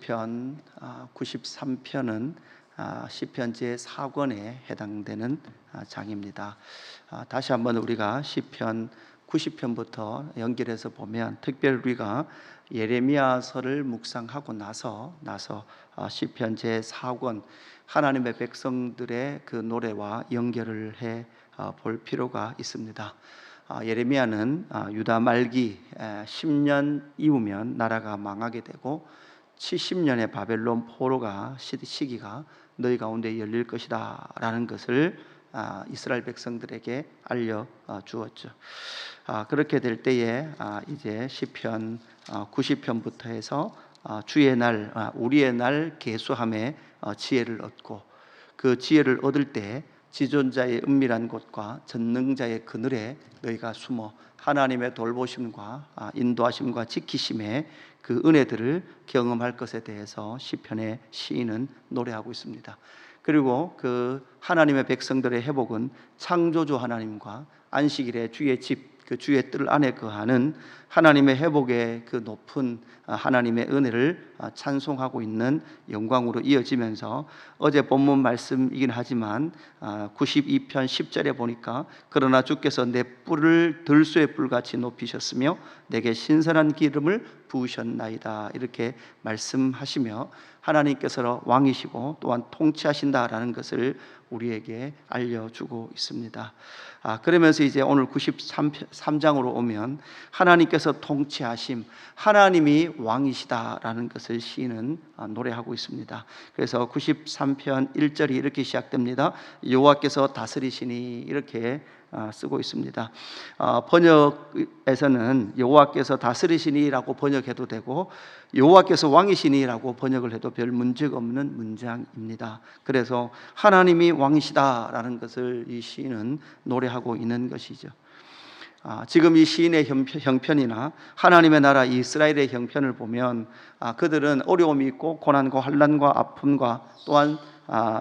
시편 93편은 시편 제4권에 해당되는 장입니다. 다시 한번 우리가 시편 90편부터 연결해서 보면, 특별히 우리가 예레미야서를 묵상하고 나서 시편 제4권 하나님의 백성들의 그 노래와 연결을 해 볼 필요가 있습니다. 예레미야는 유다 말기 10년 이후면 나라가 망하게 되고 70년의 바벨론 포로가 시기가 너희 가운데 열릴 것이다 라는 것을 이스라엘 백성들에게 알려주었죠. 그렇게 될 때에 이제 시편 90편부터 해서 주의 날, 우리의 날 계수함에 지혜를 얻고, 그 지혜를 얻을 때 지존자의 은밀한 곳과 전능자의 그늘에 너희가 숨어 하나님의 돌보심과 인도하심과 지키심의 그 은혜들을 경험할 것에 대해서 시편의 시인은 노래하고 있습니다. 그리고 그 하나님의 백성들의 회복은 창조주 하나님과 안식일에 주의 집, 그 주의 뜰 안에 거하는 하나님의 회복의 그 높은 하나님의 은혜를 찬송하고 있는 영광으로 이어지면서, 어제 본문 말씀이긴 하지만 92편 10절에 보니까 그러나 주께서 내 뿔을 들소의 뿔같이 높이셨으며 내게 신선한 기름을 부으셨나이다, 이렇게 말씀하시며 하나님께서 왕이시고 또한 통치하신다라는 것을 우리에게 알려주고 있습니다. 그러면서 이제 오늘 93장으로 오면 하나님께서 통치하심, 하나님이 왕이시다라는 것을 시인은 노래하고 있습니다. 그래서 93편 1절이 이렇게 시작됩니다. 여호와께서 다스리시니, 이렇게 쓰고 있습니다. 번역에서는 여호와께서 다스리시니라고 번역해도 되고 여호와께서 왕이시니라고 번역을 해도 별 문제가 없는 문장입니다. 그래서 하나님이 왕이시다라는 것을 이 시인은 노래하고 있는 것이죠. 지금 이 시인의 형편이나 하나님의 나라 이스라엘의 형편을 보면 그들은 어려움이 있고 고난과 환난과 아픔과 또한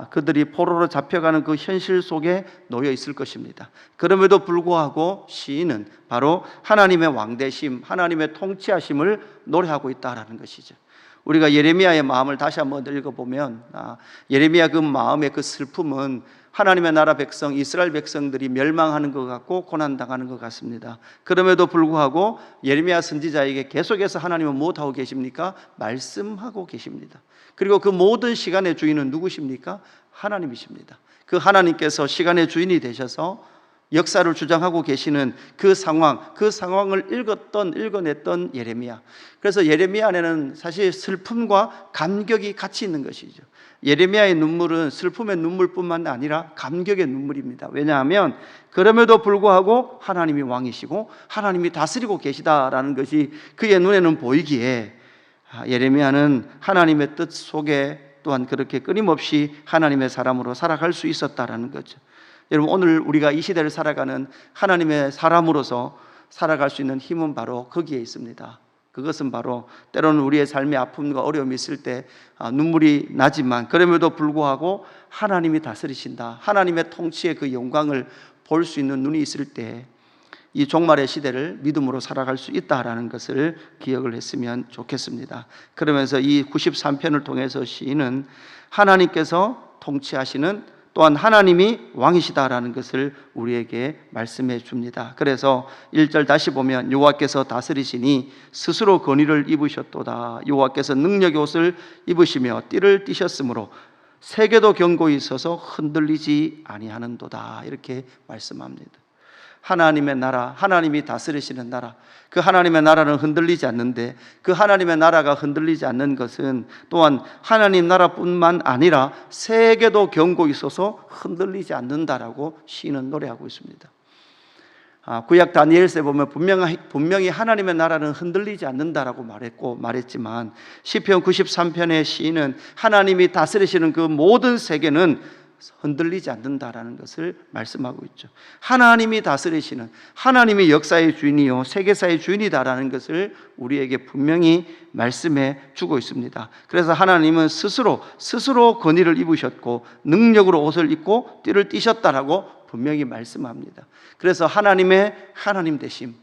그들이 포로로 잡혀가는 그 현실 속에 놓여 있을 것입니다. 그럼에도 불구하고 시인은 바로 하나님의 왕되심, 하나님의 통치하심을 노래하고 있다라는 것이죠. 우리가 예레미야의 마음을 다시 한번 읽어보면 예레미야 그 마음의 그 슬픔은 하나님의 나라 백성, 이스라엘 백성들이 멸망하는 것 같고 고난당하는 것 같습니다. 그럼에도 불구하고 예레미야 선지자에게 계속해서 하나님은 무엇하고 계십니까? 말씀하고 계십니다. 그리고 그 모든 시간의 주인은 누구십니까? 하나님이십니다. 그 하나님께서 시간의 주인이 되셔서 역사를 주장하고 계시는 그 상황을 읽어냈던 예레미야. 그래서 예레미야 안에는 사실 슬픔과 감격이 같이 있는 것이죠. 예레미야의 눈물은 슬픔의 눈물뿐만 아니라 감격의 눈물입니다. 왜냐하면 그럼에도 불구하고 하나님이 왕이시고 하나님이 다스리고 계시다라는 것이 그의 눈에는 보이기에 예레미야는 하나님의 뜻 속에 또한 그렇게 끊임없이 하나님의 사람으로 살아갈 수 있었다라는 거죠. 여러분, 오늘 우리가 이 시대를 살아가는 하나님의 사람으로서 살아갈 수 있는 힘은 바로 거기에 있습니다. 그것은 바로 때로는 우리의 삶의 아픔과 어려움이 있을 때 눈물이 나지만 그럼에도 불구하고 하나님이 다스리신다, 하나님의 통치의 그 영광을 볼 수 있는 눈이 있을 때 이 종말의 시대를 믿음으로 살아갈 수 있다라는 것을 기억을 했으면 좋겠습니다. 그러면서 이 93편을 통해서 시인은 하나님께서 통치하시는, 또한 하나님이 왕이시다라는 것을 우리에게 말씀해 줍니다. 그래서 1절 다시 보면 여호와께서 다스리시니 스스로 권위를 입으셨도다. 여호와께서 능력의 옷을 입으시며 띠를 띠셨으므로 세계도 견고히 있어서 흔들리지 아니하는도다, 이렇게 말씀합니다. 하나님의 나라, 하나님이 다스리시는 나라, 그 하나님의 나라는 흔들리지 않는데, 그 하나님의 나라가 흔들리지 않는 것은 또한 하나님 나라뿐만 아니라 세계도 견고히 있어서 흔들리지 않는다라고 시인은 노래하고 있습니다. 구약 다니엘서에 보면 분명히 하나님의 나라는 흔들리지 않는다라고 말했지만 시편 93편의 시인은 하나님이 다스리시는 그 모든 세계는 흔들리지 않는다라는 것을 말씀하고 있죠. 하나님이 다스리시는, 하나님이 역사의 주인이요 세계사의 주인이다라는 것을 우리에게 분명히 말씀해 주고 있습니다. 그래서 하나님은 스스로 권위를 입으셨고 능력으로 옷을 입고 띠를 띠셨다라고 분명히 말씀합니다. 그래서 하나님의 하나님 되심,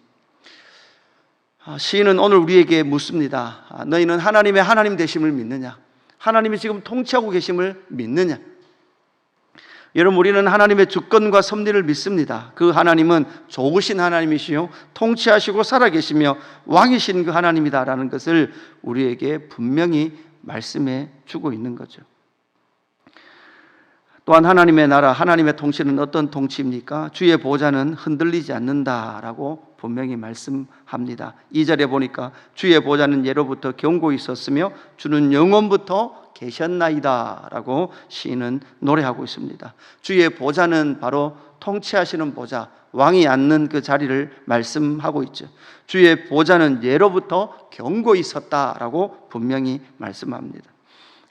시인은 오늘 우리에게 묻습니다. 너희는 하나님의 하나님 되심을 믿느냐? 하나님이 지금 통치하고 계심을 믿느냐? 여러분, 우리는 하나님의 주권과 섭리를 믿습니다. 그 하나님은 좋으신 하나님이시요 통치하시고 살아계시며 왕이신 그 하나님이다라는 것을 우리에게 분명히 말씀해 주고 있는 거죠. 또한 하나님의 나라, 하나님의 통치는 어떤 통치입니까? 주의 보좌는 흔들리지 않는다라고 분명히 말씀합니다. 2절에 보니까 주의 보좌는 예로부터 경고히 있었으며 주는 영원부터 계셨나이다 라고 시인은 노래하고 있습니다. 주의 보좌는 바로 통치하시는 보좌, 왕이 앉는 그 자리를 말씀하고 있죠. 주의 보좌는 예로부터 경고히 있었다라고 분명히 말씀합니다.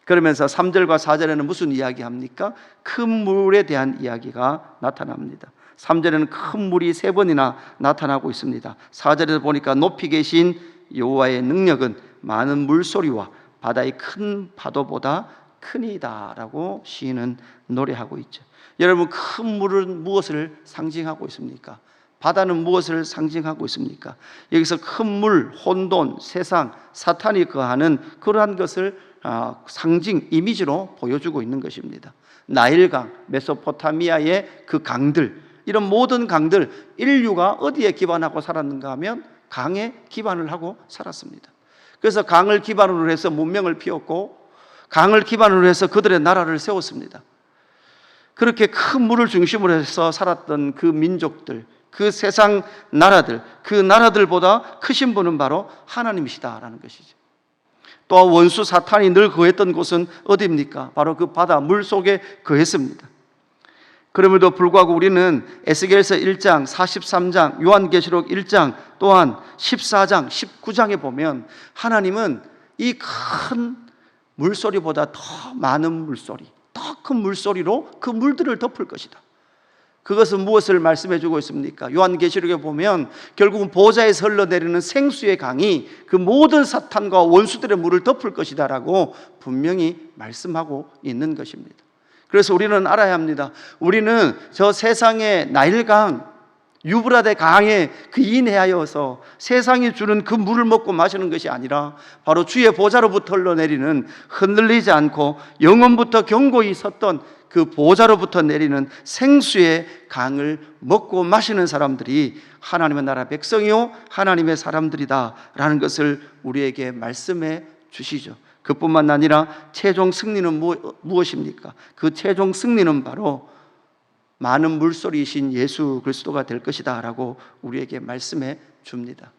그러면서 3절과 4절에는 무슨 이야기합니까? 큰 물에 대한 이야기가 나타납니다. 3절에는 큰 물이 3번이나 나타나고 있습니다. 4절에서 보니까 높이 계신 여호와의 능력은 많은 물소리와 바다의 큰 파도보다 크니이다 라고 시인은 노래하고 있죠. 여러분, 큰 물은 무엇을 상징하고 있습니까? 바다는 무엇을 상징하고 있습니까? 여기서 큰 물, 혼돈, 세상, 사탄이 거하는 그러한 것을 상징, 이미지로 보여주고 있는 것입니다. 나일강, 메소포타미아의 그 강들, 이런 모든 강들, 인류가 어디에 기반하고 살았는가 하면 강에 기반을 하고 살았습니다. 그래서 강을 기반으로 해서 문명을 피웠고 강을 기반으로 해서 그들의 나라를 세웠습니다. 그렇게 큰 물을 중심으로 해서 살았던 그 민족들, 그 세상 나라들, 그 나라들보다 크신 분은 바로 하나님이시다라는 것이죠. 또 원수 사탄이 늘 거했던 곳은 어디입니까? 바로 그 바다 물 속에 거했습니다. 그럼에도 불구하고 우리는 에스겔서 1장, 43장, 요한계시록 1장, 또한 14장, 19장에 보면 하나님은 이 큰 물소리보다 더 많은 물소리, 더 큰 물소리로 그 물들을 덮을 것이다. 그것은 무엇을 말씀해 주고 있습니까? 요한계시록에 보면 결국은 보좌에서 흘러내리는 생수의 강이 그 모든 사탄과 원수들의 물을 덮을 것이다 라고 분명히 말씀하고 있는 것입니다. 그래서 우리는 알아야 합니다. 우리는 저 세상의 나일강, 유브라데 강에 그 인해하여서 세상이 주는 그 물을 먹고 마시는 것이 아니라 바로 주의 보좌로부터 흘러내리는 흔들리지 않고 영원부터 경고히 섰던 그 보좌로부터 내리는 생수의 강을 먹고 마시는 사람들이 하나님의 나라 백성이요 하나님의 사람들이다라는 것을 우리에게 말씀해 주시죠. 그뿐만 아니라 최종 승리는 무엇입니까? 그 최종 승리는 바로 많은 물소리이신 예수 그리스도가 될 것이다 라고 우리에게 말씀해 줍니다.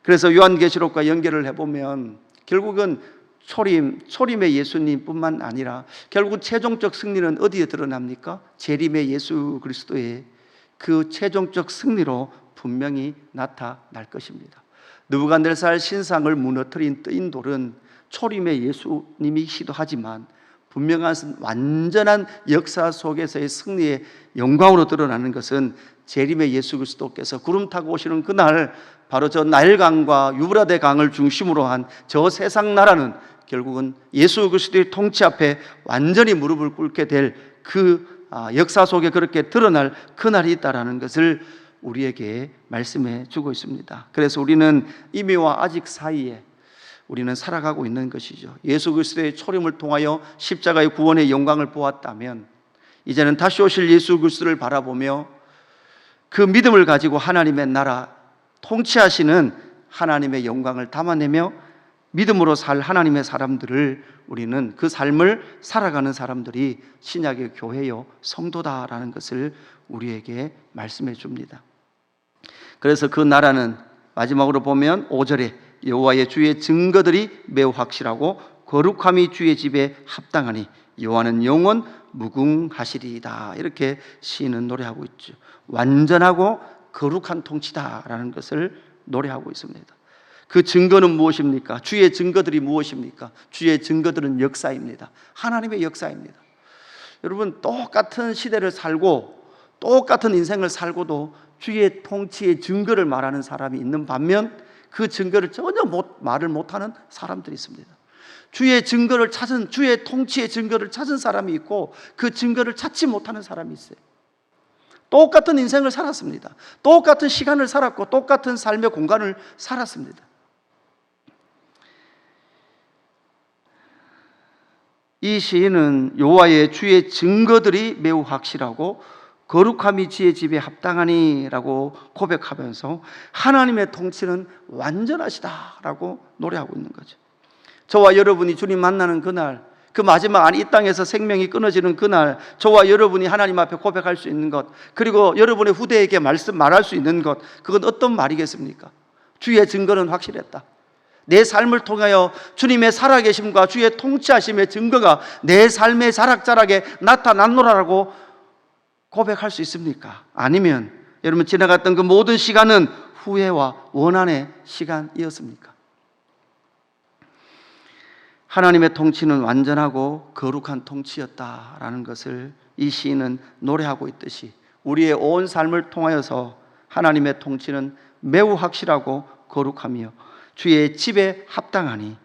그래서 요한계시록과 연결을 해보면 결국은 초림의 예수님뿐만 아니라 결국 최종적 승리는 어디에 드러납니까? 재림의 예수 그리스도의 그 최종적 승리로 분명히 나타날 것입니다. 느부갓네살 신상을 무너뜨린 뜨인 돌은 초림의 예수님이시기도 하지만 분명한 완전한 역사 속에서의 승리의 영광으로 드러나는 것은 재림의 예수 그리스도께서 구름 타고 오시는 그날 바로 저 나일강과 유브라데 강을 중심으로 한 저 세상 나라는 결국은 예수 그리스도의 통치 앞에 완전히 무릎을 꿇게 될 그 역사 속에 그렇게 드러날 그날이 있다라는 것을 우리에게 말씀해 주고 있습니다. 그래서 우리는 이미와 아직 사이에 우리는 살아가고 있는 것이죠. 예수 그리스도의 초림을 통하여 십자가의 구원의 영광을 보았다면 이제는 다시 오실 예수 그리스도를 바라보며 그 믿음을 가지고 하나님의 나라 통치하시는 하나님의 영광을 담아내며 믿음으로 살 하나님의 사람들을 우리는 그 삶을 살아가는 사람들이 신약의 교회요 성도다라는 것을 우리에게 말씀해 줍니다. 그래서 그 나라는 마지막으로 보면 5절에 여호와의 주의 증거들이 매우 확실하고 거룩함이 주의 집에 합당하니 여호와는 영원 무궁하시리이다 이렇게 시인은 노래하고 있죠. 완전하고 거룩한 통치다라는 것을 노래하고 있습니다. 그 증거는 무엇입니까? 주의 증거들이 무엇입니까? 주의 증거들은 역사입니다. 하나님의 역사입니다. 여러분, 똑같은 시대를 살고 똑같은 인생을 살고도 주의 통치의 증거를 말하는 사람이 있는 반면 그 증거를 전혀 말을 못하는 사람들이 있습니다. 주의 증거를 찾은, 주의 통치의 증거를 찾은 사람이 있고 그 증거를 찾지 못하는 사람이 있어요. 똑같은 인생을 살았습니다. 똑같은 시간을 살았고 똑같은 삶의 공간을 살았습니다. 이 시인은 여호와의 주의 증거들이 매우 확실하고 거룩함이 지의 집에 합당하니라고 고백하면서 하나님의 통치는 완전하시다라고 노래하고 있는 거죠. 저와 여러분이 주님 만나는 그날, 그 마지막 이 땅에서 생명이 끊어지는 그날, 저와 여러분이 하나님 앞에 고백할 수 있는 것, 그리고 여러분의 후대에게 말할 수 있는 것, 그건 어떤 말이겠습니까? 주의 증거는 확실했다. 내 삶을 통하여 주님의 살아계심과 주의 통치하심의 증거가 내 삶의 자락자락에 나타났노라라고 고백할 수 있습니까? 아니면 여러분 지나갔던 그 모든 시간은 후회와 원한의 시간이었습니까? 하나님의 통치는 완전하고 거룩한 통치였다라는 것을 이 시인은 노래하고 있듯이 우리의 온 삶을 통하여서 하나님의 통치는 매우 확실하고 거룩하며 주의 집에 합당하니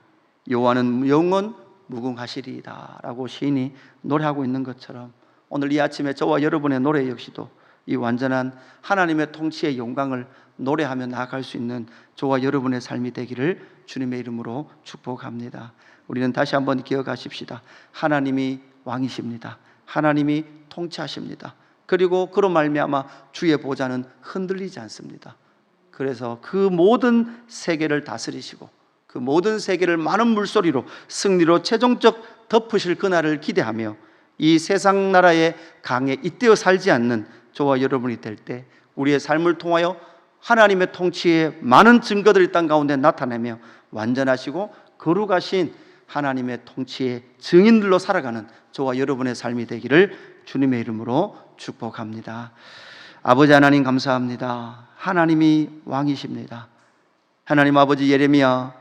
여호와는 영원 무궁하시리이다 라고 시인이 노래하고 있는 것처럼 오늘 이 아침에 저와 여러분의 노래 역시도 이 완전한 하나님의 통치의 영광을 노래하며 나아갈 수 있는 저와 여러분의 삶이 되기를 주님의 이름으로 축복합니다. 우리는 다시 한번 기억하십시다. 하나님이 왕이십니다. 하나님이 통치하십니다. 그리고 그로 말미암아 주의 보좌는 흔들리지 않습니다. 그래서 그 모든 세계를 다스리시고 그 모든 세계를 많은 물소리로 승리로 최종적 덮으실 그날을 기대하며 이 세상 나라의 강에 잇대어 살지 않는 저와 여러분이 될 때 우리의 삶을 통하여 하나님의 통치의 많은 증거들이 땅 가운데 나타내며 완전하시고 거룩하신 하나님의 통치의 증인들로 살아가는 저와 여러분의 삶이 되기를 주님의 이름으로 축복합니다. 아버지 하나님 감사합니다. 하나님이 왕이십니다. 하나님 아버지 예레미야,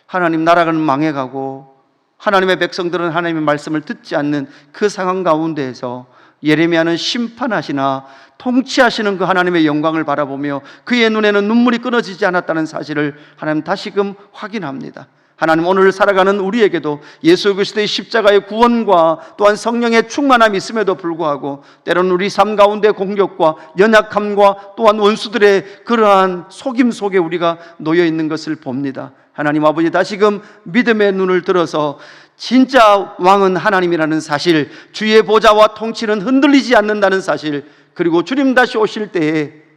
하나님 나라가 망해가고 하나님의 백성들은 하나님의 말씀을 듣지 않는 그 상황 가운데에서 예레미야는 심판하시나 통치하시는 그 하나님의 영광을 바라보며 그의 눈에는 눈물이 끊어지지 않았다는 사실을 하나님 다시금 확인합니다. 하나님 오늘 살아가는 우리에게도 예수 그리스도의 십자가의 구원과 또한 성령의 충만함이 있음에도 불구하고 때로는 우리 삶 가운데 공격과 연약함과 또한 원수들의 그러한 속임 속에 우리가 놓여 있는 것을 봅니다. 하나님 아버지 다시금 믿음의 눈을 들어서 진짜 왕은 하나님이라는 사실, 주의 보좌와 통치는 흔들리지 않는다는 사실, 그리고 주님 다시 오실 때에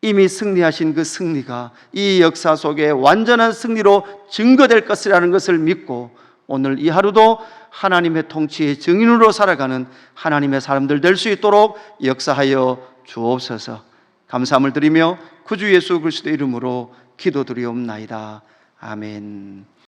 이미 승리하신 그 승리가 이 역사 속에 완전한 승리로 증거될 것이라는 것을 믿고 오늘 이 하루도 하나님의 통치의 증인으로 살아가는 하나님의 사람들 될 수 있도록 역사하여 주옵소서. 감사함을 드리며 구주 예수 그리스도의 이름으로 기도드리옵나이다. 아멘.